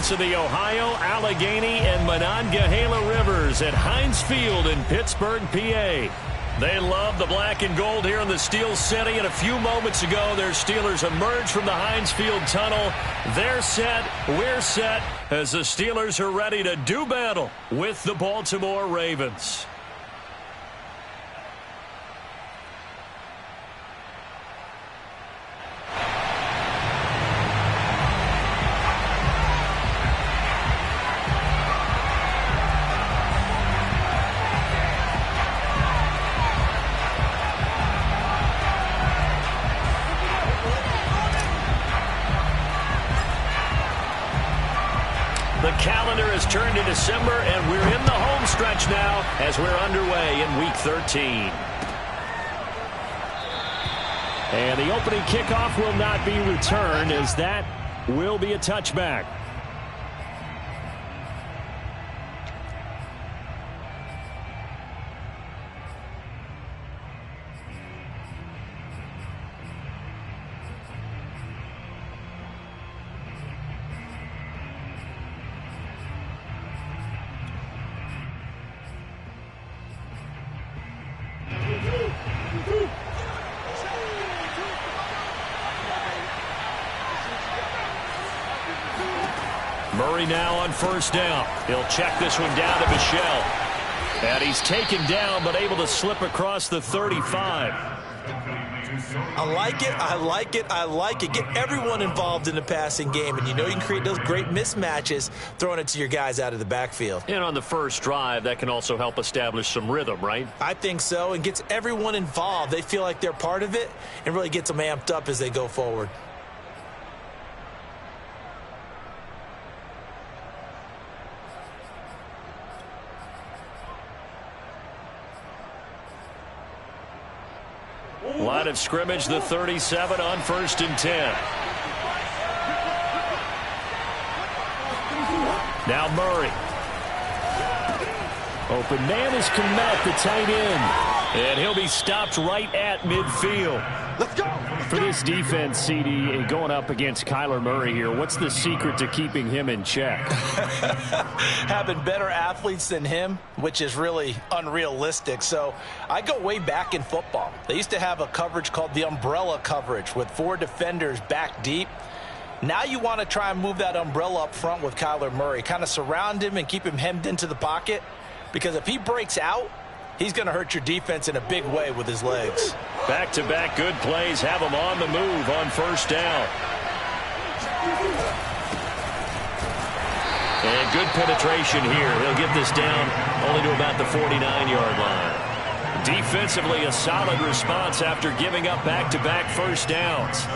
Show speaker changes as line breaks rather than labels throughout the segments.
voice of the Ohio, Allegheny, and Monongahela Rivers at Heinz Field in Pittsburgh, PA. They love the black and gold here in the Steel City, and a few moments ago, their Steelers emerged from the Heinz Field tunnel. They're set, we're set, as the Steelers are ready to do battle with the Baltimore Ravens. The calendar has turned to December, and we're in the home stretch now as we're underway in Week 13. And the opening kickoff will not be returned, as that will be a touchback. Murray now on first down. He'll check this one down to Michel. And he's taken down, but able to slip across the 35.
I like it, I like it, I like it. Get everyone involved in the passing game, and you know you can create those great mismatches throwing it to your guys out of the backfield.
And on the first drive, that can also help establish some rhythm, right?
I think so, and gets everyone involved. They feel like they're part of it and really gets them amped up as they go forward.
Line of scrimmage, the 37 on 1st and 10. Now Murray. Open man is Kmet, the tight end. And he'll be stopped right at midfield.
Let's go.
For this defense, CD, going up against Kyler Murray here, what's the secret to keeping him in check?
Having better athletes than him, which is really unrealistic. So I go way back in football. They used to have a coverage called the umbrella coverage with 4 defenders back deep. Now you want to try and move that umbrella up front with Kyler Murray. Kind of surround him and keep him hemmed into the pocket. Because if he breaks out, he's going to hurt your defense in a big way with his legs.
Back-to-back good plays have him on the move on first down. And good penetration here. He'll get this down only to about the 49-yard line. Defensively, a solid response after giving up back-to-back first downs.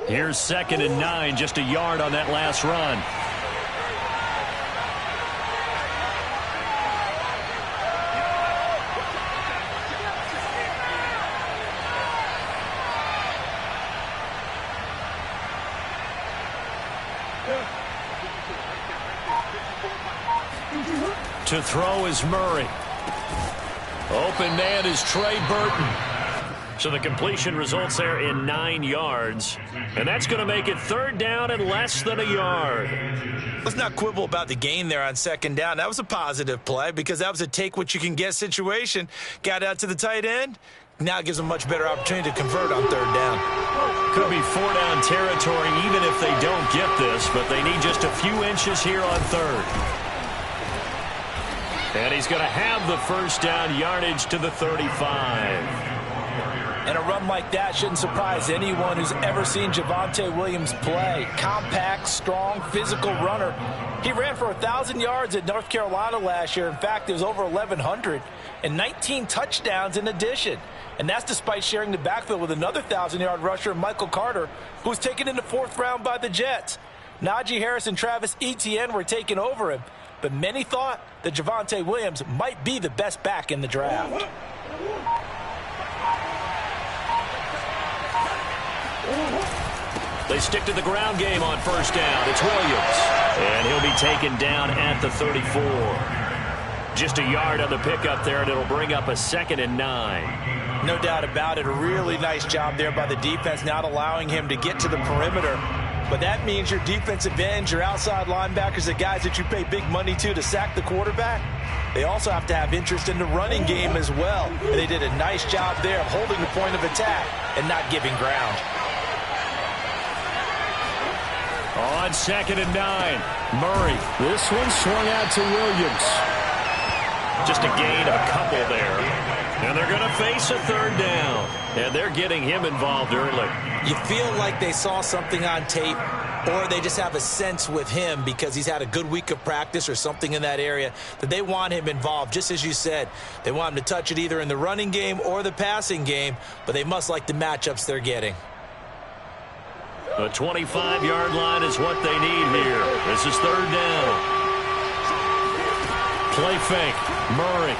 Here's 2nd and 9, just a yard on that last run. To throw is Murray. Open man is Trey Burton. So the completion results there in 9 yards. And that's going to make it 3rd down and less than a yard.
Let's not quibble about the gain there on 2nd down. That was a positive play because that was a take-what-you-can-get situation. Got out to the tight end. Now it gives them a much better opportunity to convert on 3rd down.
Could be 4-down territory even if they don't get this, but they need just a few inches here on 3rd. And he's going to have the 1st down yardage to the 35.
And a run like that shouldn't surprise anyone who's ever seen Javonte Williams play. Compact, strong, physical runner. He ran for 1,000 yards at North Carolina last year. In fact, it was over 1,100 and 19 touchdowns in addition. And that's despite sharing the backfield with another 1,000-yard rusher, Michael Carter, who was taken in the 4th round by the Jets. Najee Harris and Travis Etienne were taking over him, but many thought that Javonte Williams might be the best back in the draft.
They stick to the ground game on first down. It's Williams. And he'll be taken down at the 34. Just a yard on the pickup there, and it'll bring up a 2nd and 9.
No doubt about it. A really nice job there by the defense, not allowing him to get to the perimeter. But that means your defensive ends, your outside linebackers, the guys that you pay big money to sack the quarterback, they also have to have interest in the running game as well. And they did a nice job there of holding the point of attack and not giving ground.
On 2nd and 9, Murray. This one swung out to Williams. Just a gain of a couple there. And they're going to face a 3rd down. And they're getting him involved early.
You feel like they saw something on tape, or they just have a sense with him because he's had a good week of practice or something in that area that they want him involved. Just as you said, they want him to touch it either in the running game or the passing game, but they must like the matchups they're getting.
The 25-yard line is what they need here. This is 3rd down. Play fake. Murray.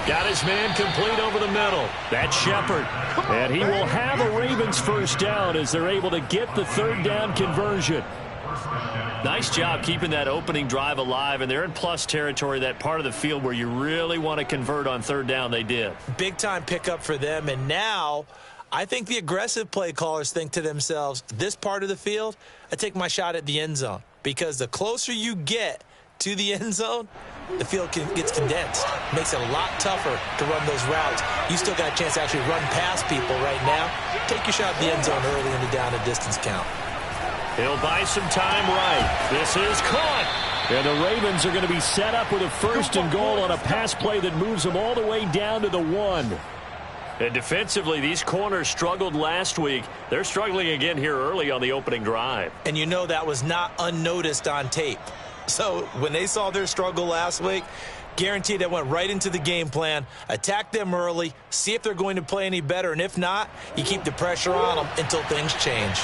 Got his man complete over the middle. That's Shepard. And he will have a Ravens first down as they're able to get the 3rd down conversion. Nice job keeping that opening drive alive, and they're in plus territory, that part of the field where you really want to convert on 3rd down. They did. Big-time pickup for them, and now I think the aggressive play callers think to themselves, this part of the field, I take my shot at the end zone, because the closer you get to the end zone, the field gets condensed. Makes it a lot tougher to run those routes. You still got a chance to actually run past people right now. Take your shot at the end zone early in the down and distance count. He'll buy some time right. This is caught. And the Ravens are going to be set up with a 1st and goal on a pass play that moves them all the way down to the 1. And defensively, these corners struggled last week. They're struggling again here early on the opening drive. And you know that was not unnoticed on tape. So when they saw their struggle last week, guaranteed they went right into the game plan, attack them early, see if they're going to play any better, and if not, you keep the pressure on them until things change.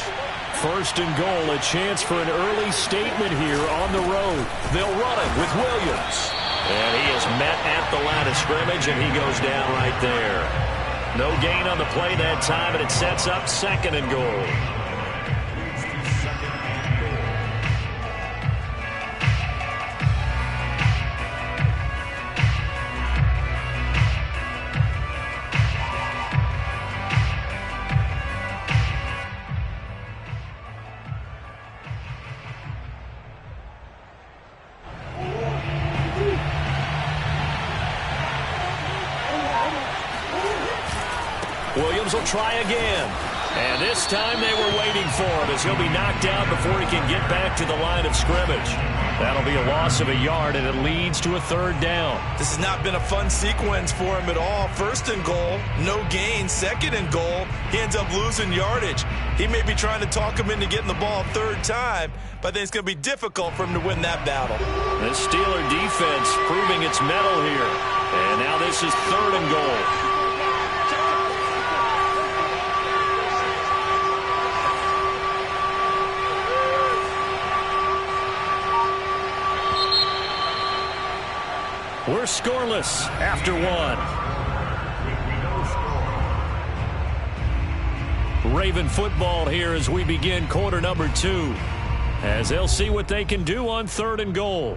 1st and goal, a chance for an early statement here on the road. They'll run it with Williams. And he is met at the line of scrimmage, and he goes down right there. No gain on the play that time, and it sets up 2nd and goal. Williams will try again. And this time they were waiting for him as he'll be knocked out before he can get back to the line of scrimmage. That'll be a loss of a yard, and it leads to a 3rd down. This has not been a fun sequence for him at all. 1st and goal, no gain. 2nd and goal, he ends up losing yardage. He may be trying to talk him into getting the ball 3rd time, but I think it's going to be difficult for him to win that battle. The Steeler defense proving its mettle here. And now this is 3rd and goal. We're scoreless after 1. Raven football here as we begin quarter number 2. As they'll see what they can do on 3rd and goal.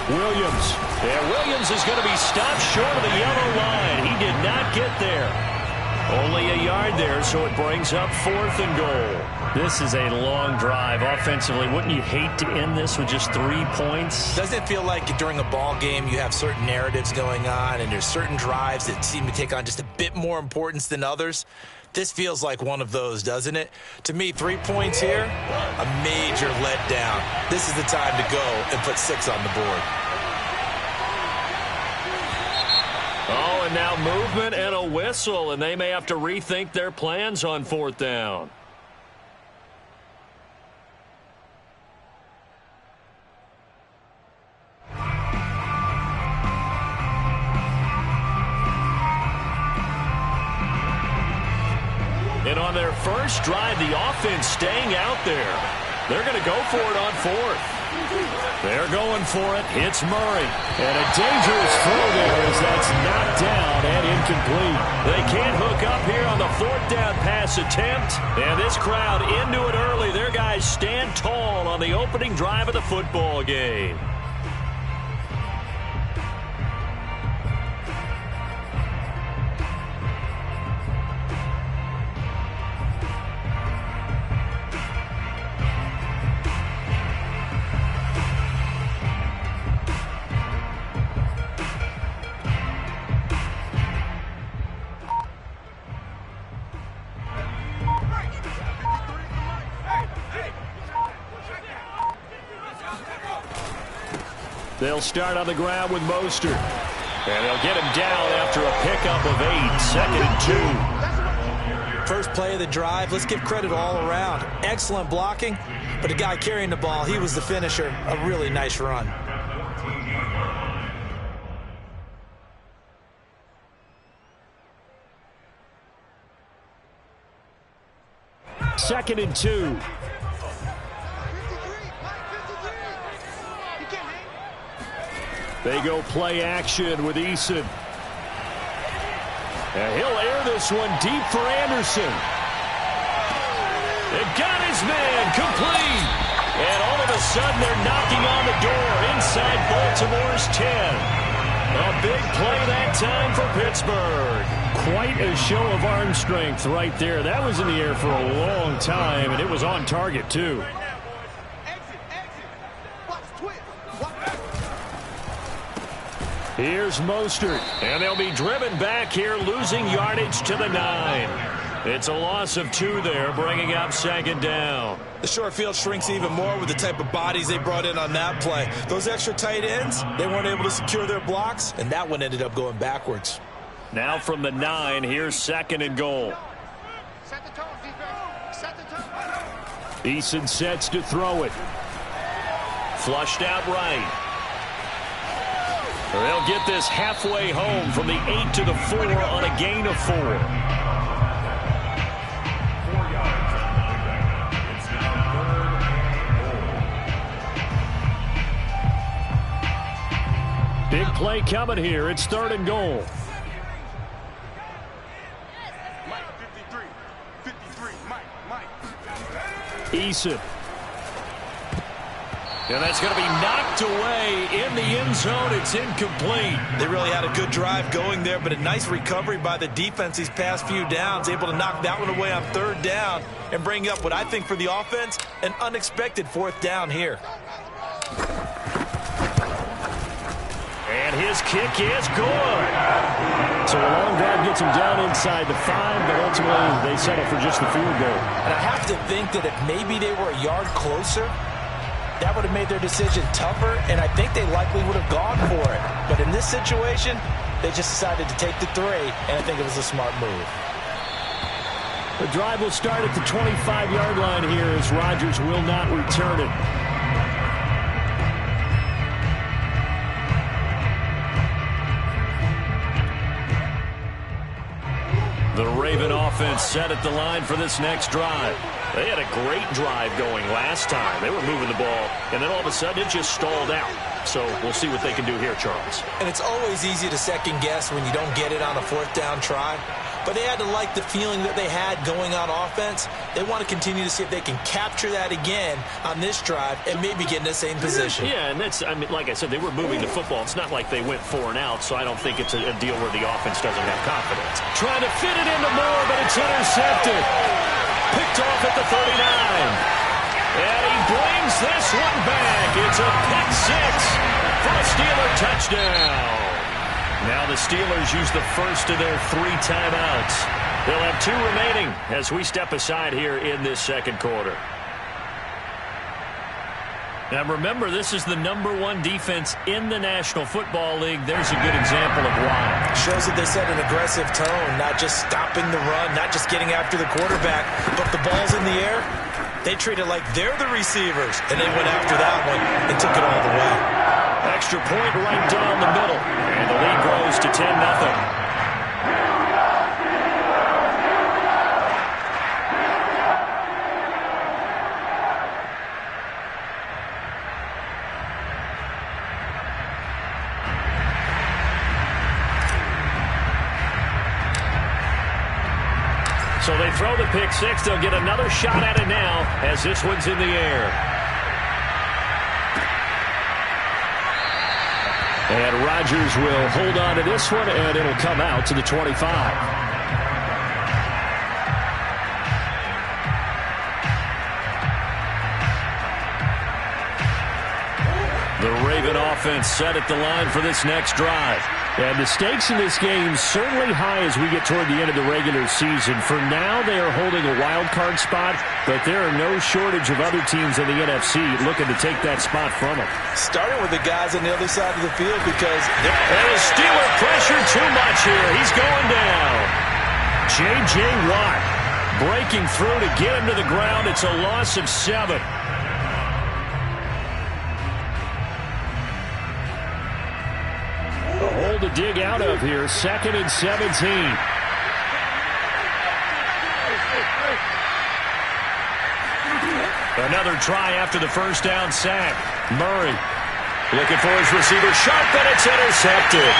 Williams. Yeah, Williams is going to be stopped short of the yellow line. He did not get there. Only a yard there, so it brings up 4th and goal. This is a long drive offensively. Wouldn't you hate to end this with just 3 points? Doesn't it feel like during a ball game you have certain narratives going on and there's certain drives that seem to take on just a bit more importance than others? This feels like one of those, doesn't it? To me, 3 points here, a major letdown. This is the time to go and put 6 on the board. Oh, and now movement and a whistle, and they may have to rethink their plans on 4th down. And on their first drive, the offense staying out there. They're going to go for it on fourth. They're going for it. It's Murray. And a dangerous throw there as that's knocked down and incomplete. They can't hook up here on the fourth down pass attempt. And this crowd into it early. Their guys stand tall on the opening drive of the football game. They'll start on the ground with Mostert. And they'll get him down after a pickup of 8, 2nd and 2.
First play of the drive, let's give credit all around. Excellent blocking, but the guy carrying the ball, he was the finisher. A really nice run.
Second and 2. They go play action with Eason. And he'll air this one deep for Anderson. They got his man complete. And all of a sudden they're knocking on the door inside Baltimore's 10. A big play that time for Pittsburgh. Quite a show of arm strength right there. That was in the air for a long time, and it was on target too. Here's Mostert, and they'll be driven back here, losing yardage to the 9. It's a loss of 2 there, bringing up 2nd down.
The short field shrinks even more with the type of bodies they brought in on that play. Those extra tight ends, they weren't able to secure their blocks, and that one ended up going backwards.
Now from the 9, here's 2nd and goal.
Set the tone, defense. Set the tone.
Eason sets to throw it. Flushed out right. They'll get this halfway home from the 8 to the 4 on a gain of 4. Big play coming here. It's 3rd and goal.
Mike, 53, Mike.
Eason. And that's going to be knocked away in the end zone. It's incomplete.
They really had a good drive going there, but a nice recovery by the defense these past few downs, able to knock that one away on 3rd down and bring up what I think for the offense, an unexpected 4th down here.
And his kick is good. So a long drive gets him down inside the 5, but ultimately they settle for just the field goal.
And I have to think that if maybe they were a yard closer, that would have made their decision tougher, and I think they likely would have gone for it. But in this situation, they just decided to take the 3, and I think it was a smart move.
The drive will start at the 25-yard line here as Rodgers will not return it. The Raven offense set at the line for this next drive. They had a great drive going last time. They were moving the ball, and then all of a sudden it just stalled out. So we'll see what they can do here, Charles.
And it's always easy to second guess when you don't get it on a 4th down try. But they had to like the feeling that they had going on offense. They want to continue to see if they can capture that again on this drive and maybe get in the same position.
Yeah, and that's, I mean, like I said, they were moving the football. It's not like they went 4 and out, so I don't think it's a deal where the offense doesn't have confidence. Trying to fit it into Moore, but it's intercepted. Picked off at the 39. And he brings this one back. It's a pick 6 for a Steeler touchdown. Now the Steelers use the first of their 3 timeouts. They'll have 2 remaining as we step aside here in this second quarter. Now remember, this is the #1 defense in the National Football League. There's a good example of why.
Shows that they set an aggressive tone, not just stopping the run, not just getting after the quarterback, but the ball's in the air. They treat it like they're the receivers, and they went after that one and took it all the way.
Extra point right down the middle, and the lead grows to 10-0. So they throw the pick six. They'll get another shot at it now as this one's in the air. And Rodgers will hold on to this one, and it'll come out to the 25. The Raven offense set at the line for this next drive. And the stakes in this game certainly high as we get toward the end of the regular season. For now, they are holding a wild card spot, but there are no shortage of other teams in the NFC looking to take that spot from them.
Starting with the guys on the other side of the field because...
And the Steeler pressure too much here. He's going down. J.J. Watt breaking through to get him to the ground. It's a loss of 7. A hole to dig out of here. 2nd and 17. Another try after the first down sack. Murray looking for his receiver. Sharp, and it's intercepted.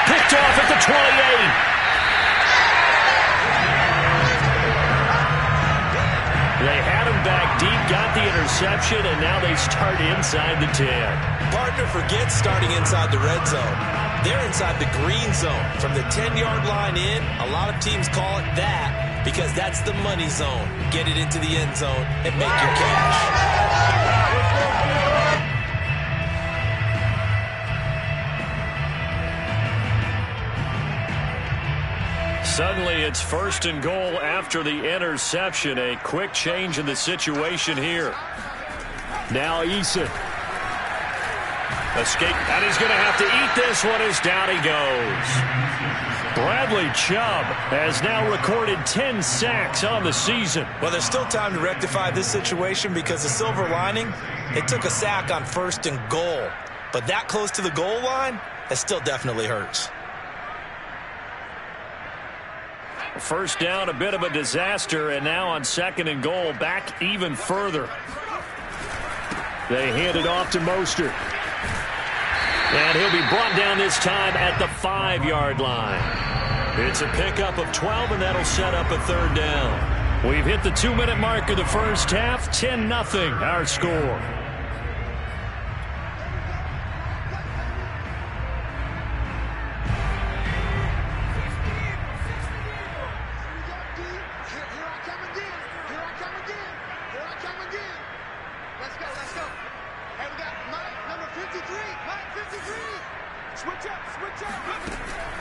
Picked off at the 28. They had him back deep, got the interception, and now they start inside the 10.
Partner forgets starting inside the red zone. They're inside the green zone. From the 10-yard line in, a lot of teams call it that because that's the money zone. Get it into the end zone and make your cash.
Suddenly, it's 1st and goal after the interception. A quick change in the situation here. Now Eason. Escape, and he's going to have to eat this one as down he goes. Bradley Chubb has now recorded 10 sacks on the season.
Well, there's still time to rectify this situation because the silver lining, they took a sack on 1st and goal. But that close to the goal line, that still definitely hurts.
First down, a bit of a disaster, and now on 2nd and goal, back even further. They hand it off to Mostert. And he'll be brought down this time at the 5-yard line. It's a pickup of 12, and that'll set up a 3rd down. We've hit the 2-minute mark of the first half. 10-0 our score.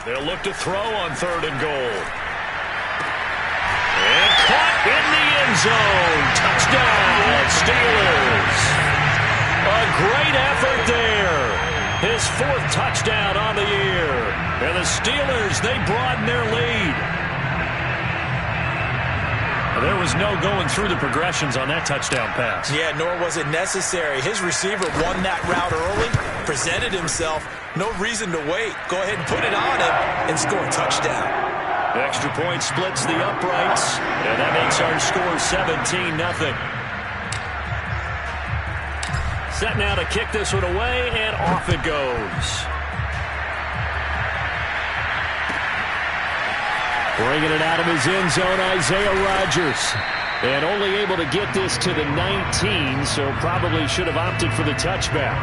They'll look to throw on 3rd and goal. And caught in the end zone. Touchdown, Steelers. A great effort there. His 4th touchdown on the year. And the Steelers, they broaden their lead. There was no going through the progressions on that touchdown pass.
Yeah, nor was it necessary. His receiver won that route early, presented himself. No reason to wait. Go ahead and put it on him and score a touchdown.
Extra point splits the uprights, and that makes our score 17-0. Set now to kick this one away, and off it goes. Bringing it out of his end zone, Isaiah Rodgers. And only able to get this to the 19, so probably should have opted for the touchback.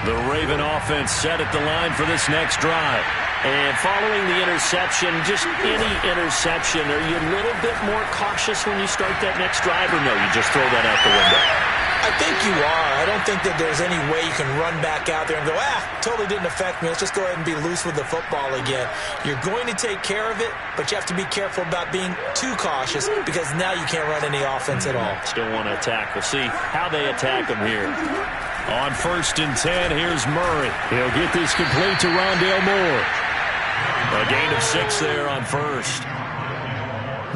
The Raven offense set at the line for this next drive. And following the interception, just any interception, are you a little bit more cautious when you start that next drive, or no, you just throw that out the window?
I think you are. I don't think that there's any way you can run back out there and go, totally didn't affect me. Let's just go ahead and be loose with the football again. You're going to take care of it, but you have to be careful about being too cautious because now you can't run any offense at all.
Still want to attack. We'll see how they attack them here. On 1st and 10, here's Murray. He'll get this complete to Rondale Moore. A gain of 6 there on 1st.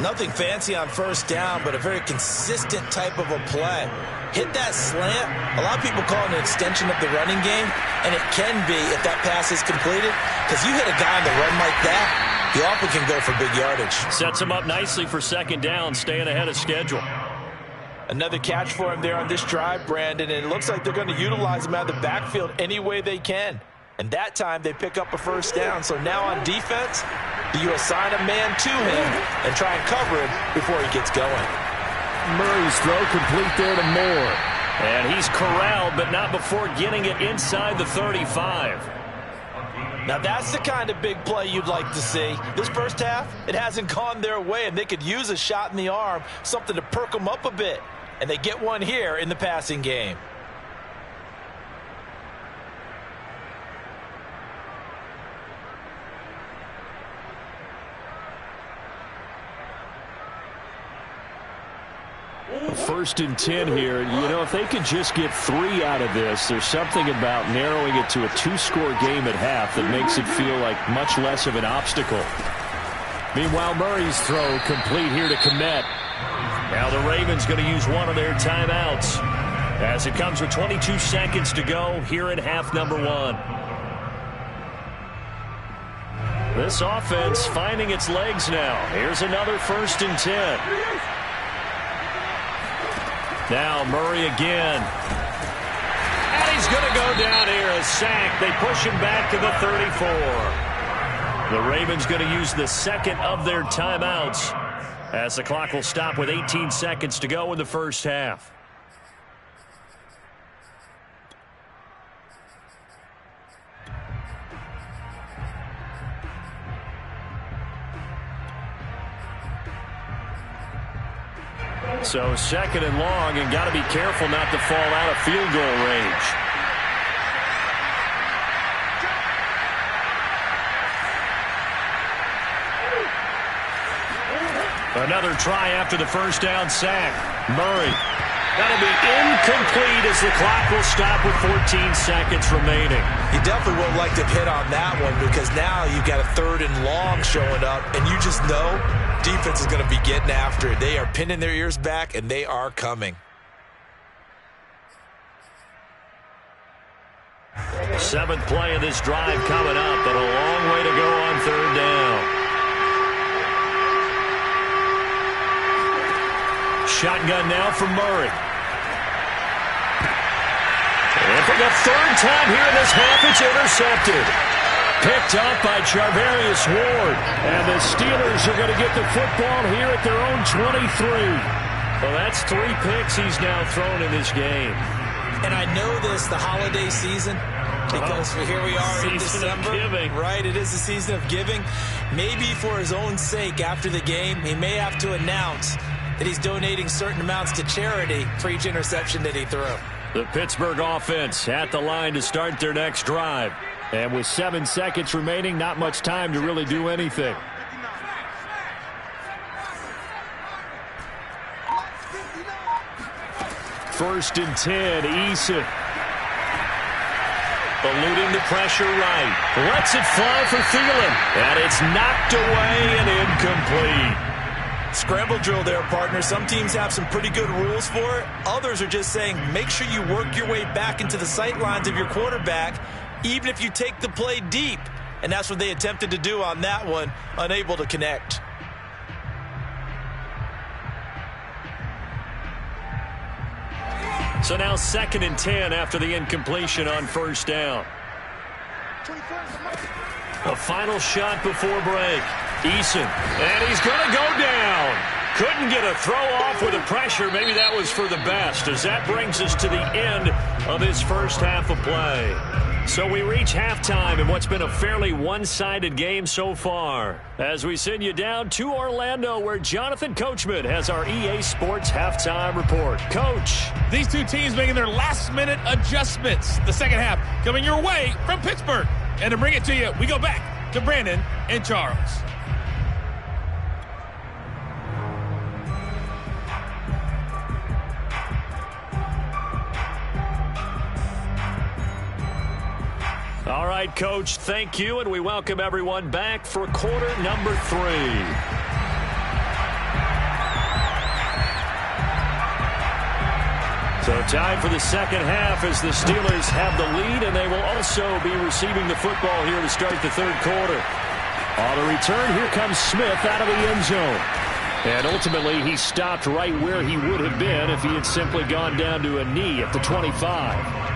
Nothing fancy on 1st down, but a very consistent type of a play. Hit that slant. A lot of people call it an extension of the running game, and it can be if that pass is completed, because you hit a guy on the run like that, you often can go for big yardage.
Sets him up nicely for 2nd down, staying ahead of schedule.
Another catch for him there on this drive, Brandon, and it looks like they're going to utilize him out of the backfield any way they can. And that time they pick up a first down. So now on defense, do you assign a man to him and try and cover him before he gets going?
Murray's throw complete there to Moore. And he's corralled, but not before getting it inside the 35.
Now that's the kind of big play you'd like to see. This first half, it hasn't gone their way, and they could use a shot in the arm, something to perk them up a bit. And they get one here in the passing game.
First and 10 here. You know, if they could just get 3 out of this, there's something about narrowing it to a 2-score game at half that makes it feel like much less of an obstacle. Meanwhile, Murray's throw complete here to Kmet. Now the Ravens going to use one of their timeouts as it comes with 22 seconds to go here in half number 1. This offense finding its legs now. Here's another first and 10. Now Murray again. And he's going to go down here, a sack. They push him back to the 34. The Ravens going to use the second of their timeouts as the clock will stop with 18 seconds to go in the first half. So second and long, and got to be careful not to fall out of field goal range. Another try after the first down sack. Murray. That'll be incomplete as the clock will stop with 14 seconds remaining.
You definitely would like to hit on that one because now you've got a third and long showing up, and you just know defense is going to be getting after it. They are pinning their ears back, and they are coming.
Seventh play of this drive coming up, but a long way to go on third down. Shotgun now for Murray. And for the third time here in this half, it's intercepted. Picked up by Charvarius Ward. And the Steelers are going to get the football here at their own 23. Well, that's 3 picks he's now thrown in this game.
And I know this, the holiday season, because here we are in December. Right, it is the season of giving. Maybe for his own sake after the game, he may have to announce that he's donating certain amounts to charity for each interception that he threw.
The Pittsburgh offense at the line to start their next drive. And with 7 seconds remaining, not much time to really do anything. First and 10, Eason. Eluding the pressure right. Lets it fly for Thielen. And it's knocked away and incomplete.
Scramble drill there, partner. Some teams have some pretty good rules for it. Others are just saying make sure you work your way back into the sight lines of your quarterback, even if you take the play deep. And that's what they attempted to do on that one, unable to connect.
So now second and 10 after the incompletion on first down. A final shot before break. Eason, and he's going to go down. Couldn't get a throw off with the pressure. Maybe that was for the best, as that brings us to the end of this first half of play. So we reach halftime in what's been a fairly one-sided game so far, as we send you down to Orlando, where Jonathan Coachman has our EA Sports halftime report. Coach.
These two teams making their last-minute adjustments. The second half coming your way from Pittsburgh. And to bring it to you, we go back to Brandon and Charles.
All right, Coach, thank you, and we welcome everyone back for quarter number 3. So time for the second half as the Steelers have the lead, and they will also be receiving the football here to start the third quarter. On the return, here comes Smith out of the end zone. And ultimately, he stopped right where he would have been if he had simply gone down to a knee at the 25.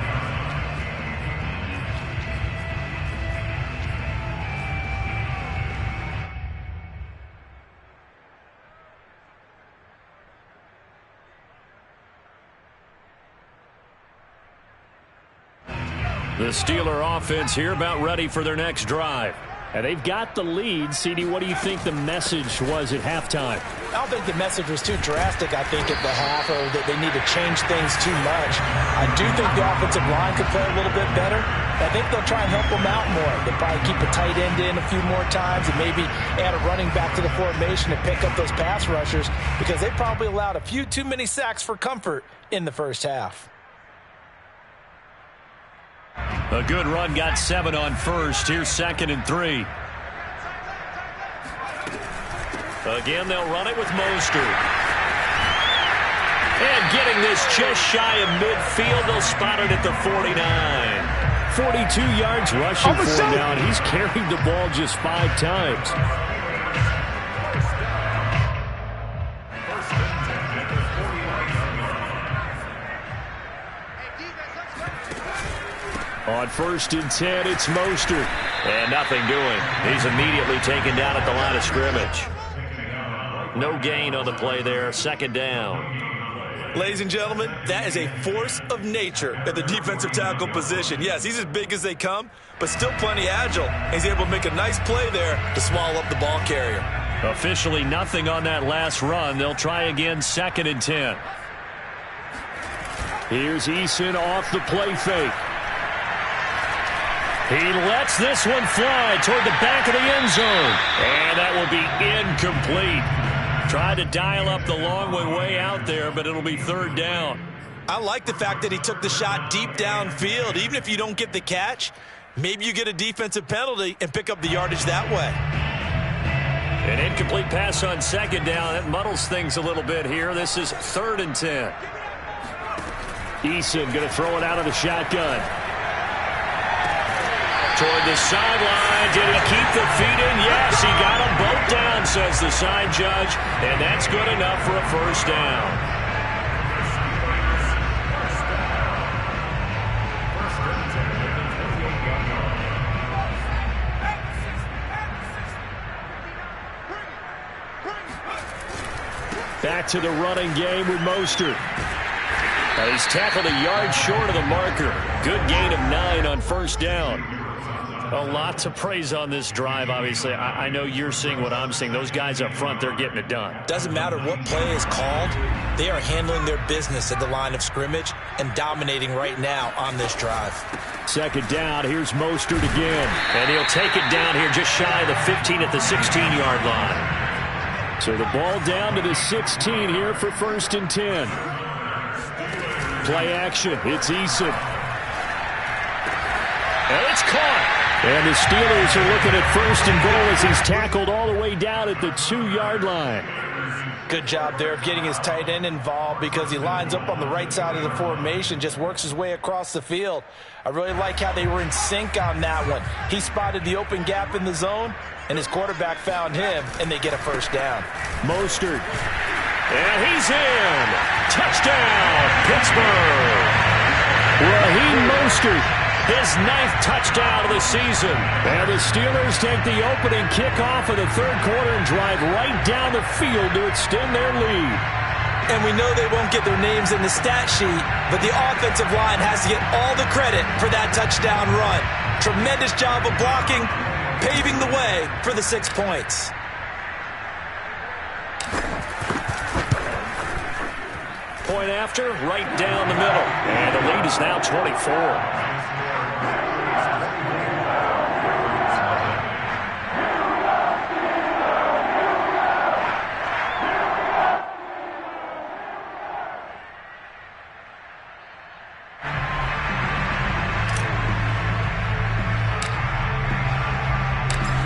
The Steeler offense here about ready for their next drive. And they've got the lead. CD, what do you think the message was at halftime?
I don't think the message was too drastic, I think, at the half, or that they need to change things too much. I do think the offensive line could play a little bit better. I think they'll try and help them out more. They'll probably keep a tight end in a few more times and maybe add a running back to the formation and pick up those pass rushers, because they probably allowed a few too many sacks for comfort in the first half.
A good run got 7 on first. Here's 2nd and 3. Again, they'll run it with Mostert. And getting this just shy of midfield, they'll spot it at the 49. 42 yards rushing for him now, and he's carried the ball just 5 times. On 1st and 10, it's Mostert. And nothing doing. He's immediately taken down at the line of scrimmage. No gain on the play there. 2nd down.
Ladies and gentlemen, that is a force of nature at the defensive tackle position. Yes, he's as big as they come, but still plenty agile. He's able to make a nice play there to swallow up the ball carrier.
Officially nothing on that last run. They'll try again 2nd and 10. Here's Eason off the play fake. He lets this one fly toward the back of the end zone. And that will be incomplete. Tried to dial up the long one way out there, but it'll be 3rd down.
I like the fact that he took the shot deep downfield. Even if you don't get the catch, maybe you get a defensive penalty and pick up the yardage that way.
An incomplete pass on 2nd down. That muddles things a little bit here. This is 3rd and 10. Eason going to throw it out of the shotgun. Toward the sideline. Did he keep the feet in? Yes, he got them both down, says the side judge. And that's good enough for a 1st down. Back to the running game with Mostert. He's tackled a yard short of the marker. Good gain of 9 on 1st down. A lot to praise on this drive, obviously. I know you're seeing what I'm seeing. Those guys up front, they're getting it done.
Doesn't matter what play is called. They are handling their business at the line of scrimmage and dominating right now on this drive.
2nd down. Here's Mostert again. And he'll take it down here just shy of the 15 at the 16-yard line. So the ball down to the 16 here for 1st and 10. Play action. It's Eason. And it's caught. And the Steelers are looking at 1st and goal as he's tackled all the way down at the 2-yard line.
Good job there of getting his tight end involved, because he lines up on the right side of the formation, just works his way across the field. I really like how they were in sync on that one. He spotted the open gap in the zone, and his quarterback found him, and they get a 1st down.
Mostert. And he's in. Touchdown, Pittsburgh. Raheem Mostert. His 9th touchdown of the season. And the Steelers take the opening kickoff of the 3rd quarter and drive right down the field to extend their lead.
And we know they won't get their names in the stat sheet, but the offensive line has to get all the credit for that touchdown run. Tremendous job of blocking, paving the way for the 6 points.
Point after, right down the middle. And the lead is now 24.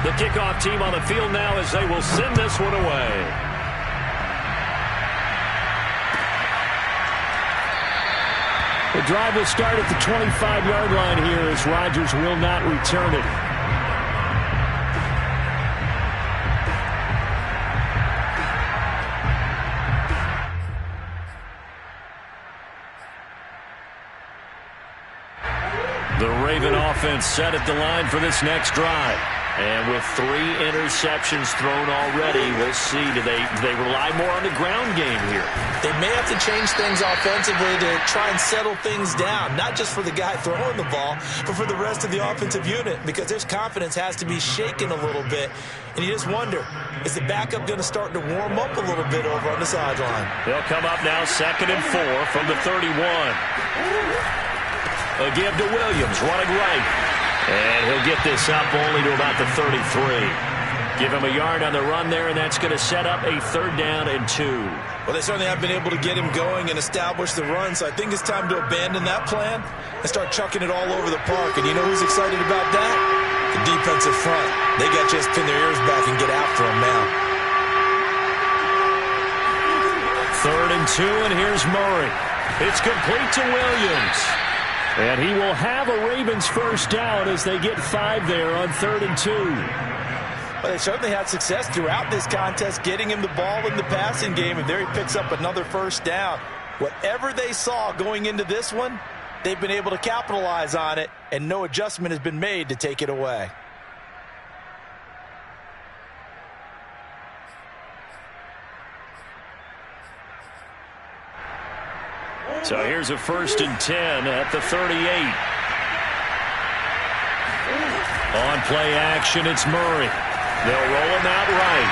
The kickoff team on the field now as they will send this one away. The drive will start at the 25-yard line here as Rodgers will not return it. The Raven offense set at the line for this next drive. And with 3 interceptions thrown already, we'll see. Do they rely more on the ground game here?
They may have to change things offensively to try and settle things down, not just for the guy throwing the ball, but for the rest of the offensive unit, because their confidence has to be shaken a little bit. And you just wonder, is the backup going to start to warm up a little bit over on the sideline?
They'll come up now 2nd and 4 from the 31. A give to Williams, running right. And he'll get this up only to about the 33. Give him a yard on the run there, and that's going to set up a 3rd down and 2.
Well, they certainly have been able to get him going and establish the run, so I think it's time to abandon that plan and start chucking it all over the park. And you know who's excited about that? The defensive front. They got to just pin their ears back and get after him now.
3rd and 2, and here's Murray. It's complete to Williams. And he will have a Ravens 1st down as they get 5 there on 3rd and 2.
Well, they certainly had success throughout this contest getting him the ball in the passing game, and there he picks up another 1st down. Whatever they saw going into this one, they've been able to capitalize on it, and no adjustment has been made to take it away.
So here's a 1st and 10 at the 38. On play action, it's Murray. They'll roll him out right.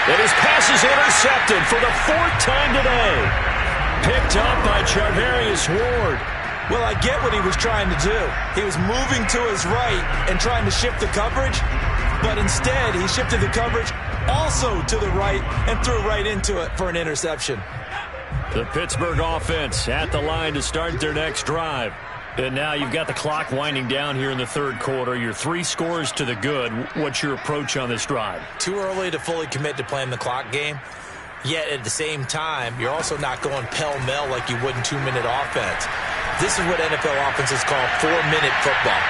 And his pass is intercepted for the 4th time today. Picked up by Charvarius Ward.
Well, I get what he was trying to do. He was moving to his right and trying to shift the coverage, but instead he shifted the coverage also to the right and threw right into it for an interception.
The Pittsburgh offense at the line to start their next drive. And now you've got the clock winding down here in the 3rd quarter. You're 3 scores to the good. What's your approach on this drive?
Too early to fully commit to playing the clock game. Yet at the same time, you're also not going pell-mell like you would in 2-minute offense. This is what NFL offenses call 4-minute football.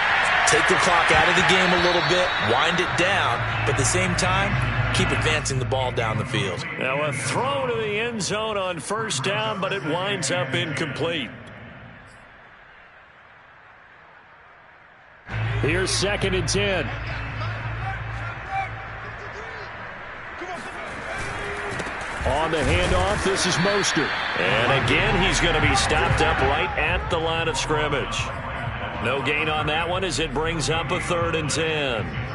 Take the clock out of the game a little bit, wind it down, but at the same time, keep advancing the ball down the field.
Now a throw to the end zone on 1st down, but it winds up incomplete. Here's 2nd and 10. On the handoff, this is Mostert. And again, he's going to be stopped up right at the line of scrimmage. No gain on that one as it brings up a 3rd and 10.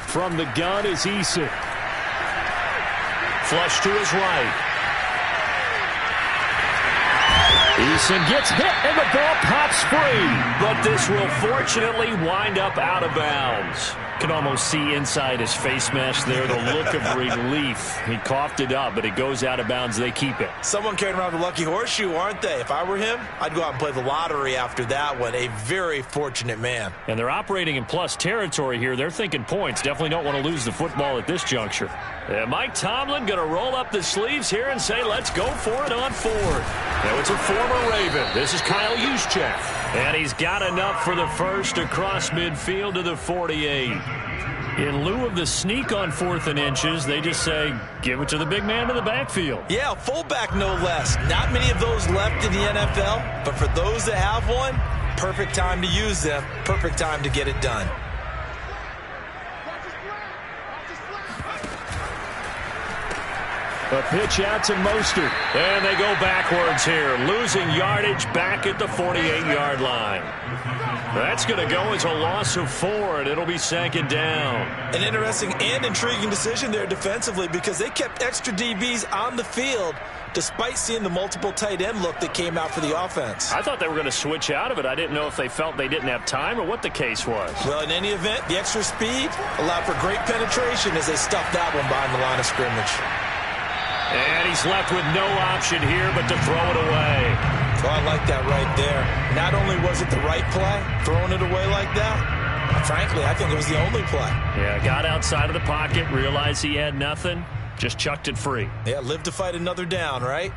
From the gun is Eason. Flush to his right. Eason gets hit and the ball pops free. But this will fortunately wind up out of bounds. Can almost see inside his face mask there the look of relief. He coughed it up, but it goes out of bounds. They keep it.
Someone carrying around the lucky horseshoe, aren't they? If I were him, I'd go out and play the lottery after that one. A very fortunate man.
And they're operating in plus territory here. They're thinking points. Definitely don't want to lose the football at this juncture. And Mike Tomlin going to roll up the sleeves here and say, let's go for it on 4th. Now it's a former Raven. This is Kyle Juszczyk. And he's got enough for the 1st across midfield to the 48. In lieu of the sneak on 4th and inches, they just say, give it to the big man in the backfield.
Yeah, fullback no less. Not many of those left in the NFL, but for those that have one, perfect time to use them, perfect time to get it done.
A pitch out to Mostert. And they go backwards here, losing yardage back at the 48-yard line. That's going to go as a loss of 4, and it'll be 2nd down.
An interesting and intriguing decision there defensively because they kept extra DBs on the field despite seeing the multiple tight end look that came out for the offense.
I thought they were going to switch out of it. I didn't know if they felt they didn't have time or what the case was.
Well, in any event, the extra speed allowed for great penetration as they stuffed that one behind the line of scrimmage.
And he's left with no option here but to throw it away.
Oh, I like that right there. Not only was it the right play, throwing it away like that, frankly, I think it was the only play.
Yeah, got outside of the pocket, realized he had nothing, just chucked it free.
Yeah, live to fight another down, right?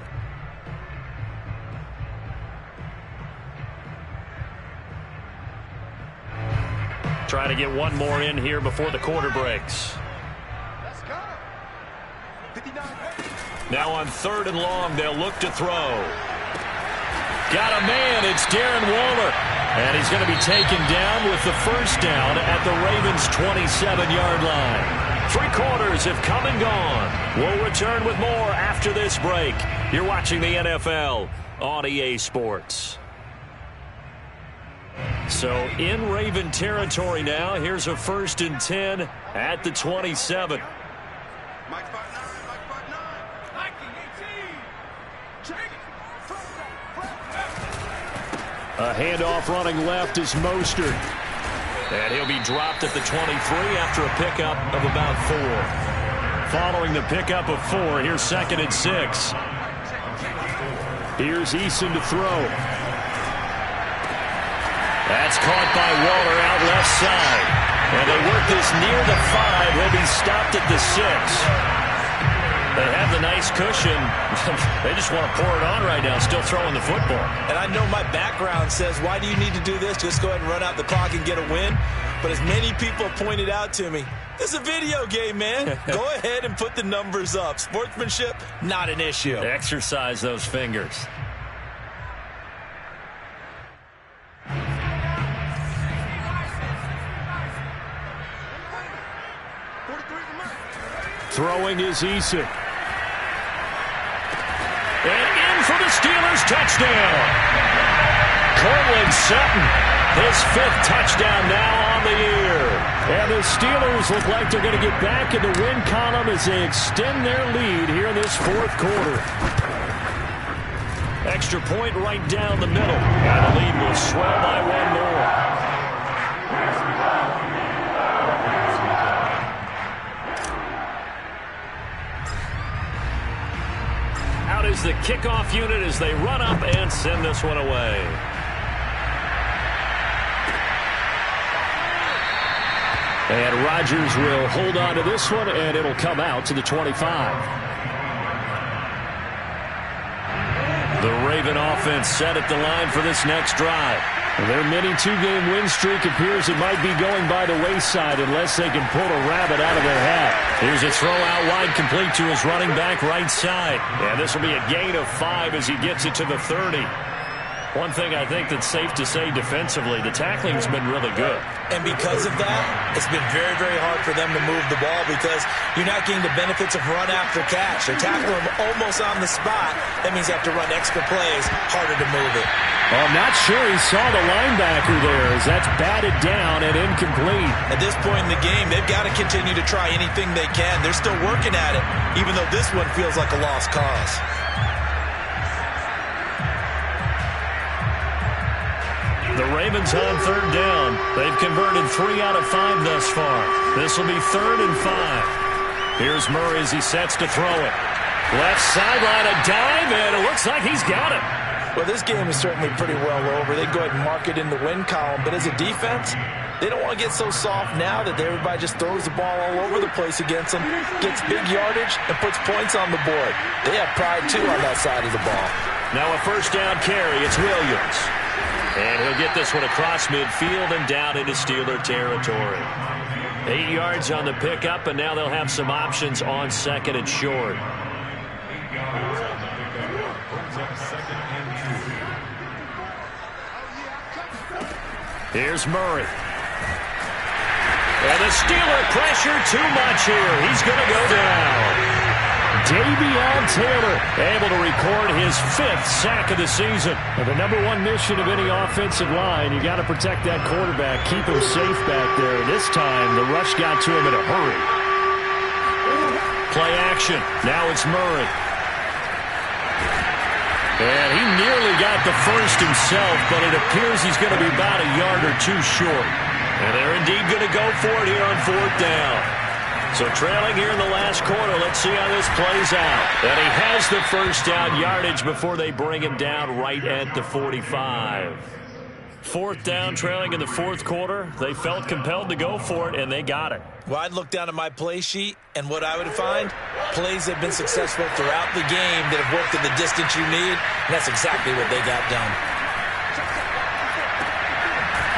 Trying to get one more in here before the quarter breaks.
Let's go. 59.
Now on 3rd and long, they'll look to throw. Got a man. It's Darren Waller. And he's going to be taken down with the first down at the Ravens' 27-yard line. 3 quarters have come and gone. We'll return with more after this break. You're watching the NFL on EA Sports. So in Raven territory now. Here's a 1st and 10 at the 27.
Mike 5-9, Mike 5-9. Mike 18. Check it.
A handoff running left is Mostert. And he'll be dropped at the 23 after a pickup of about 4. Following the pickup of 4, here's 2nd and 6. Here's Eason to throw. That's caught by Waller out left side. And they work this near the 5. He'll be stopped at the 6. They have the nice cushion. They just want to pour it on right now, still throwing the football.
And I know my background says, why do you need to do this? Just go ahead and run out the clock and get a win. But as many people pointed out to me, this is a video game, man. Go ahead and put the numbers up. Sportsmanship, not an issue.
Exercise those fingers. Throwing is Eason. And in for the Steelers, touchdown. Cortland Sutton, his 5th touchdown now on the year. And the Steelers look like they're going to get back in the win column as they extend their lead here in this 4th quarter. Extra point right down the middle. And the lead will swell by 1 more. Out is the kickoff unit as they run up and send this one away. And Rodgers will hold on to this one, and it'll come out to the 25. The Raven offense set at the line for this next drive. Their mini 2-game win streak appears it might be going by the wayside unless they can pull a rabbit out of their hat. Here's a throw out wide, complete to his running back right side. And this will be a gain of 5 as he gets it to the 30. One thing I think that's safe to say defensively, the tackling's been really good.
And because of that, it's been very, very hard for them to move the ball because you're not getting the benefits of run after catch. They're tackling them almost on the spot. That means you have to run extra plays, harder to move it.
Well, I'm not sure he saw the linebacker there as that's batted down and incomplete.
At this point in the game, they've got to continue to try anything they can. They're still working at it, even though this one feels like a lost cause.
The Ravens on 3rd down. They've converted 3 out of 5 thus far. This will be 3rd and 5. Here's Murray as he sets to throw it. Left sideline, a dive, and it looks like he's got it.
Well, this game is certainly pretty well over. They go ahead and mark it in the win column, but as a defense, they don't want to get so soft now that everybody just throws the ball all over the place against them, gets big yardage, and puts points on the board. They have pride, too, on that side of the ball.
Now a 1st down carry. It's Williams. And he'll get this one across midfield and down into Steeler territory. 8 yards on the pickup, and now they'll have some options on 2nd and short. Here's Murray. And the Steeler pressure too much here. He's going to go down. Davion Taylor able to record his 5th sack of the season. And the #1 mission of any offensive line, you got to protect that quarterback, keep him safe back there. This time, the rush got to him in a hurry. Play action. Now it's Murray. And he nearly got the first himself, but it appears he's going to be about a yard or 2 short. And they're indeed going to go for it here on 4th down. So trailing here in the last quarter, let's see how this plays out. And he has the 1st down yardage before they bring him down right at the 45. 4th down, trailing in the 4th quarter. They felt compelled to go for it, and they got it.
Well, I'd look down at my play sheet, and what I would find, plays that have been successful throughout the game that have worked at the distance you need, and that's exactly what they got done.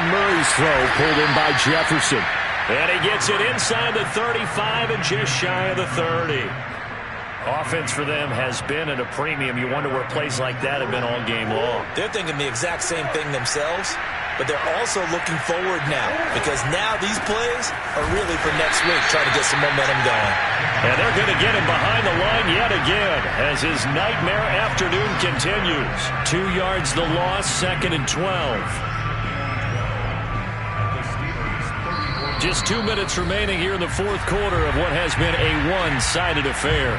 Murray's throw pulled in by Jefferson. And he gets it inside the 35 and just shy of the 30. Offense for them has been at a premium. You wonder where plays like that have been all game long.
They're thinking the exact same thing themselves, but they're also looking forward now because now these plays are really for next week, trying to get some momentum going.
And they're going to get him behind the line yet again as his nightmare afternoon continues. 2 yards the loss, 2nd and 12. Just 2 minutes remaining here in the fourth quarter of what has been a one-sided affair.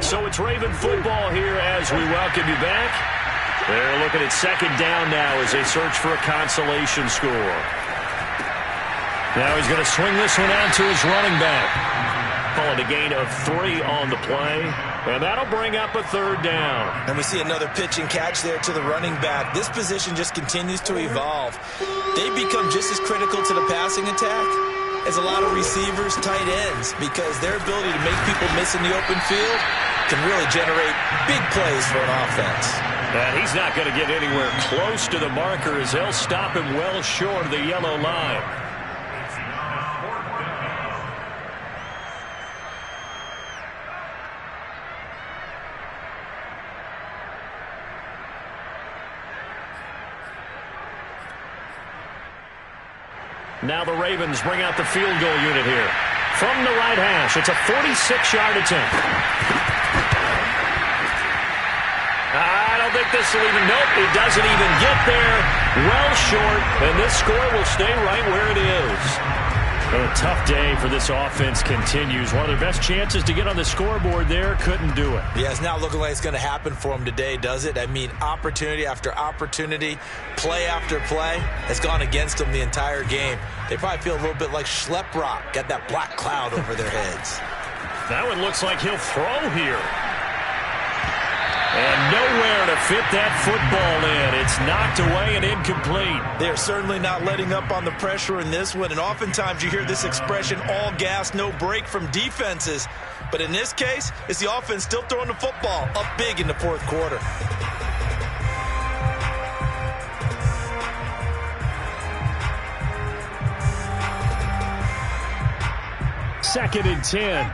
So it's Raven football here as we welcome you back. They're looking at 2nd down now as they search for a consolation score. Now he's going to swing this one out to his running back. Call it a gain of 3 on the play. And that'll bring up a 3rd down.
And we see another pitch and catch there to the running back. This position just continues to evolve. They become just as critical to the passing attack as a lot of receivers, tight ends, because their ability to make people miss in the open field can really generate big plays for an offense.
And he's not going to get anywhere close to the marker as they'll stop him well short of the yellow line. Now the Ravens bring out the field goal unit here. From the right hash, it's a 46-yard attempt. I don't think this will even, nope, it doesn't even get there. Well short, and this score will stay right where it is. And a tough day for this offense continues. One of their best chances to get on the scoreboard there, couldn't do it.
Yeah, it's not looking like it's going to happen for them today, does it? I mean, opportunity after opportunity, play after play has gone against them the entire game. They probably feel a little bit like Schlep Rock, got that black cloud over their heads.
That one looks like he'll throw here. And nowhere to fit that football in. It's knocked away and incomplete.
They're certainly not letting up on the pressure in this one. And oftentimes you hear this expression, all gas, no break from defenses. But in this case, it's the offense still throwing the football up big in the fourth quarter.
Second and 10.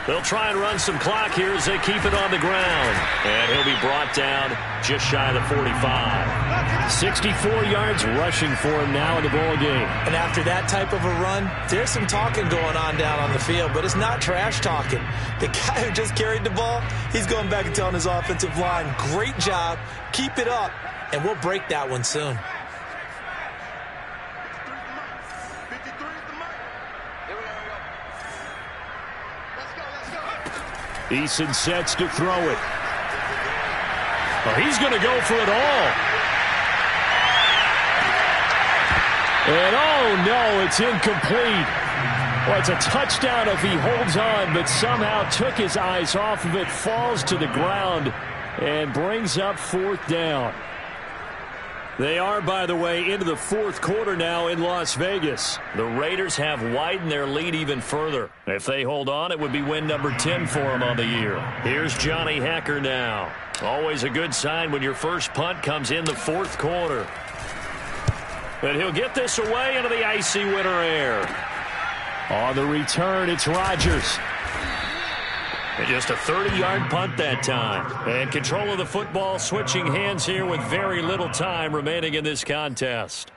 They'll try and run some clock here as they keep it on the ground. And he'll be brought down just shy of the 45. 64 yards rushing for him now in the ball game.
And after that type of a run, there's some talking going on down on the field, but it's not trash talking. The guy who just carried the ball, he's going back and telling his offensive line, great job, keep it up, and we'll break that one soon.
Eason sets to throw it. Oh, he's going to go for it all. And oh no, it's incomplete. Well, it's a touchdown if he holds on, but somehow took his eyes off of it, falls to the ground, and brings up 4th down. They are, by the way, into the fourth quarter now in Las Vegas. The Raiders have widened their lead even further. If they hold on, it would be win number 10 for them on the year. Here's Johnny Hekker now. Always a good sign when your first punt comes in the fourth quarter. But he'll get this away into the icy winter air. On the return, it's Rodgers. And just a 30-yard punt that time. And control of the football switching hands here with very little time remaining in this contest.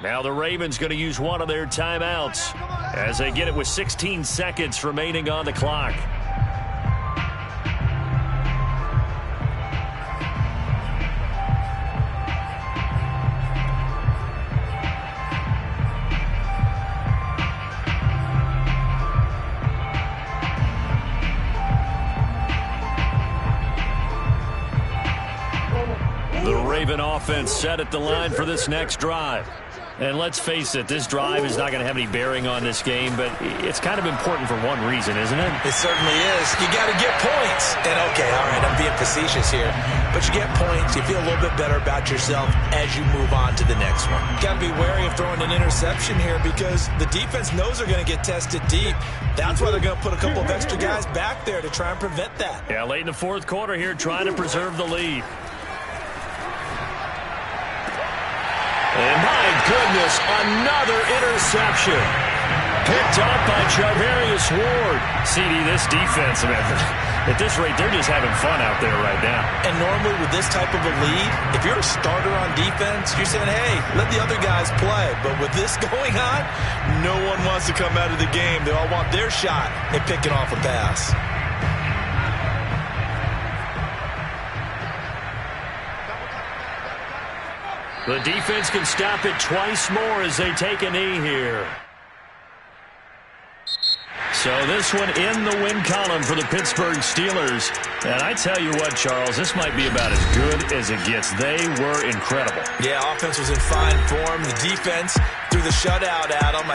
Now the Ravens going to use one of their timeouts as they get it with 16 seconds remaining on the clock. Raven offense set at the line for this next drive. And let's face it, this drive is not going to have any bearing on this game, but it's kind of important for one reason, isn't it?
It certainly is. You got to get points. And okay, all right, I'm being facetious here, but you get points, you feel a little bit better about yourself as you move on to the next one. You got to be wary of throwing an interception here because the defense knows they're going to get tested deep. That's why they're going to put a couple of extra guys back there to try and prevent that.
Yeah, late in the fourth quarter here, trying to preserve the lead. And my goodness, another interception. Picked up by Charvarius Ward. CD, this defense, man, at this rate, they're just having fun out there right now.
And normally with this type of a lead, if you're a starter on defense, you're saying, hey, let the other guys play. But with this going on, no one wants to come out of the game. They all want their shot at picking off a pass.
The defense can stop it twice more as they take a knee here. So this one in the win column for the Pittsburgh Steelers. And I tell you what, Charles, this might be about as good as it gets. They were incredible.
Yeah, offense was in fine form. The defense threw the shutout at them.